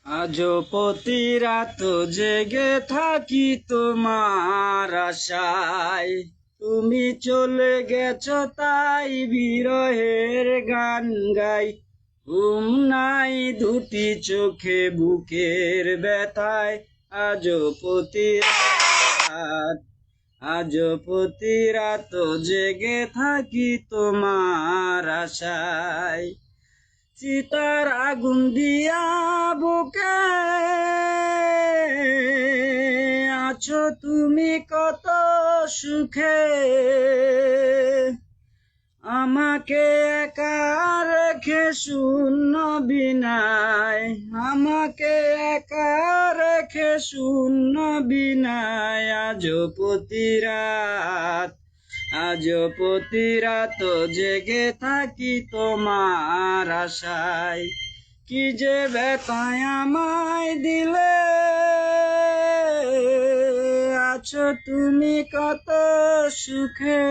আজও প্রতি রাত জেগে থাকি তোমার আশায়, তুমি চলে গেছো তাই বিরহের গান গাই। ঘুম নাই দুটি চোখে বুকের ব্যথায়, আজও প্রতি রাত জেগে থাকি তোমার আশায়। চিতার আগুন দিয়া বুকে আছো তুমি কত সুখে, আমাকে একা রেখে শূন্য বিনায়, আমাকে একা রেখে শূন্য বিনায়। আজও প্রতি রাত জেগে থাকি তোমার আশায়। কি যে ব্যথায় আমায় দিলে, আছো তুমি কত সুখে,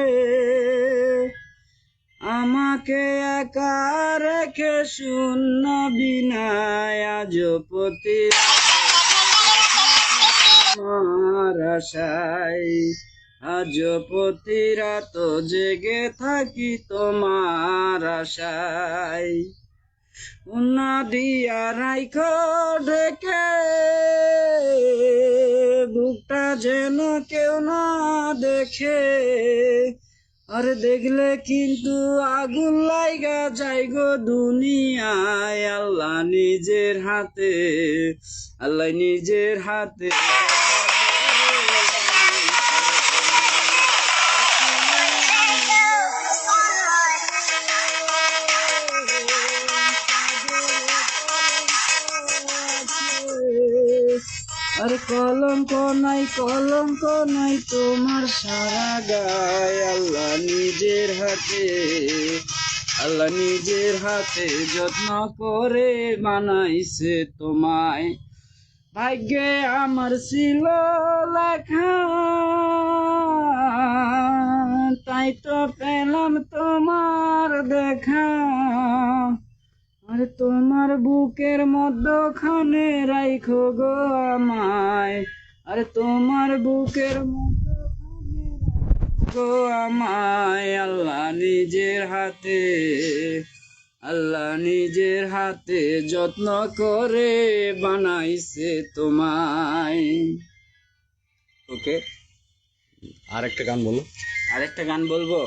আমাকে একা রেখে শূন্য বিনায়। আজও প্রতি তোমার আশায়, আজও প্রতি রাত জেগে থাকি তোমার আশায়। উন্না দিয়া রাইখো ঢেকে, বুকটা যেন কেউ না দেখে, আর দেখলে কিন্তু আগুন লাইগা যাই গো দুনিয়ায়। আল্লাহ নিজের হাতে আর কলঙ্ক নাই তোমার সারা গায়। আল্লাহ নিজের হাতে যত্ন করে বানাইছে তোমায়। ভাগ্যে আমার ছিল লেখা, তাই তো পেলাম তোমার দেখা। আর তোমার বুকের মধ্যখানে রাইখো গো আমায়, আর তোমার বুকের মধ্যখানে রাইখো গো আমায়। আল্লাহ নিজের হাতে যত্ন করে বানাইছে তোমায়। ওকে, আরেকটা গান বলো। আরেকটা গান বলবো।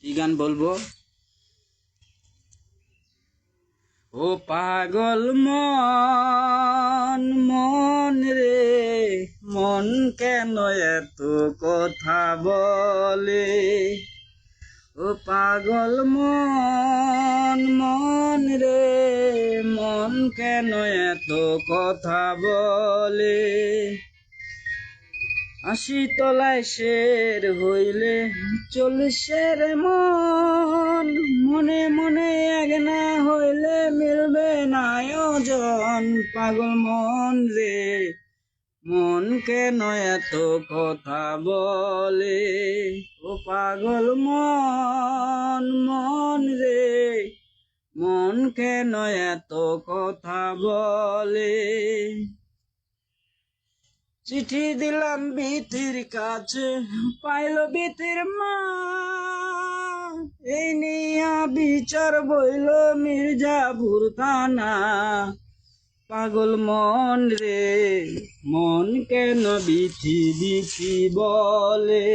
কি গান বলবো? ও পাগল মন রে, মন কেন এত কথা বলে? ও পাগল মন রে, মন কেন এত কথা বলে? 80 তলায় শের হইলে 40 মনে মনে এক না হইলে মিলবে না আয়োজন। পাগল মন রে, মন কেন এত কথা বলে? ও পাগল মন রে, মন কেন এত কথা বলে? চিঠি দিলাম বিথির কাছে, পাইল বিথির মা, এই নিয়া বিচার বইল মির্জাপুর থানা। পাগল মন রে, মন কেন বিথি বলে?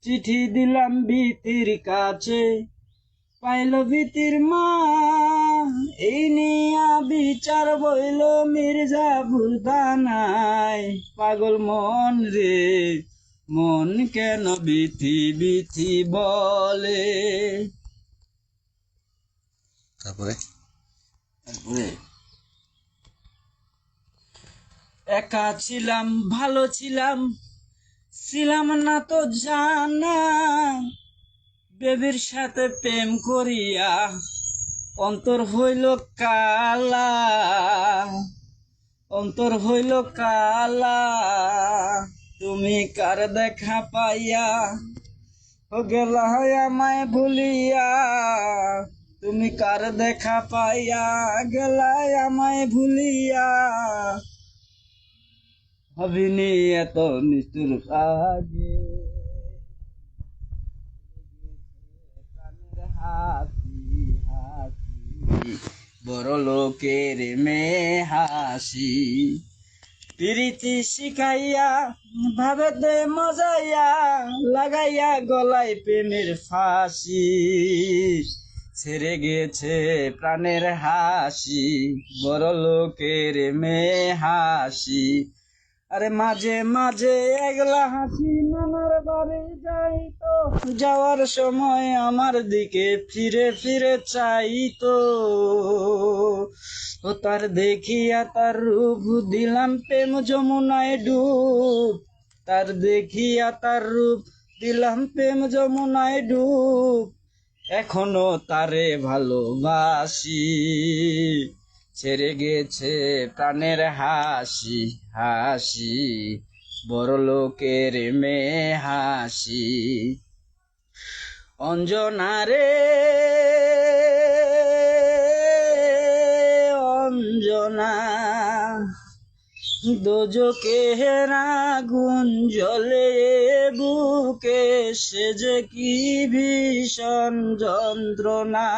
চিঠি দিলাম বিথির কাছে, পাইল বিথির মা, এই নিয়া বিচার বইল মির্জাপুর থানায়। পাগল মন রে, মন কেন বিথি বলে? তারপরে একা ছিলাম, ভালো ছিলাম না তো জানা, বেবির সাথে প্রেম করিয়া অন্তর হইল কালা। তুমি কার দেখা পাইয়া ও গেলা আমায় ভুলিয়া, তুমি কার দেখা পাইয়া গেলা আমায় ভুলিয়া, ভাবিনি এত নিষ্ঠুর আগে। প্রাণের হাসি হাসি, বড় লোকের মেয়ে হাসি, প্রীতি শিখাইয়া ভাবেতে মজাইয়া, লাগাইয়া গলায় প্রেমের ফাঁসি, ছেড়ে গেছে প্রাণের হাসি, বড় লোকের মেয়ে হাসি। আরে মাঝে মাঝে একলা হাসি নানার বাড়ি যাই তো, যাওয়ার সময় আমার দিকে ফিরে ফিরে চাইতো। ও তার দেখিয়া তার রূপ দিলাম প্রেম যমুনায় ডুব, তার দেখিয়া তার রূপ দিলাম প্রেম যমুনায় ডুব, এখনো তারে ভালোবাসি, ছেড়ে গেছে প্রাণের হাসি হাসি, বড় লোকের মেয়ে হাসি। অঞ্জনা রে অঞ্জনা, দোজকের আগুন জ্বলে বুকে, সে যে কি ভীষণ যন্ত্রণা,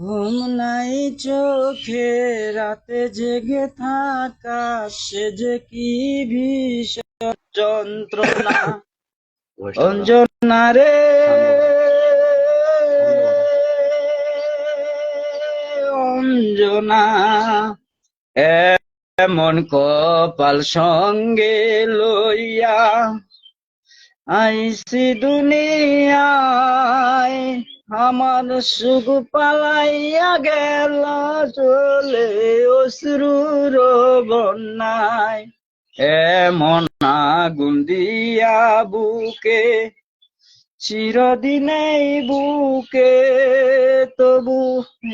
ঘুম নাই চোখে রাতে জেগে থাকা, সে যে কি ভীষণ যন্ত্রণা। অঞ্জনা রে অঞ্জনা, এমন কপাল সঙ্গে লইয়া আইসি দুনিয়ায়, আমার সুখ পালাইয়া গেল চলে অশ্রুর বন্যায়। এমন আগুন দিয়া বুকে, চিরদিনেই বুকে, তবু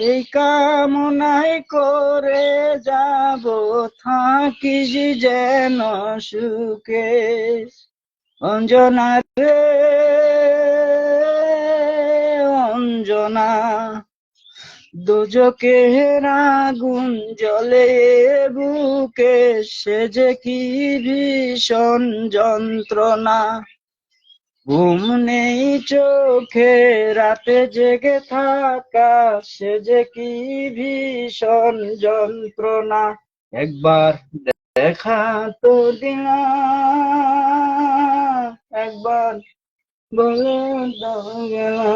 এই কামনাই করে যাব, থাকিস যেন সুখে। অঞ্জনা রে অঞ্জনা, দোজকের আগুন জ্বলে বুকে, সে যে কি ভীষণ যন্ত্রণা, ঘুম নেই চোখে রাতে জেগে থাকা, সে যে কি ভীষণ যন্ত্রণা। একবার দেখা তো দিলা, একবার বলে দাও গেলা।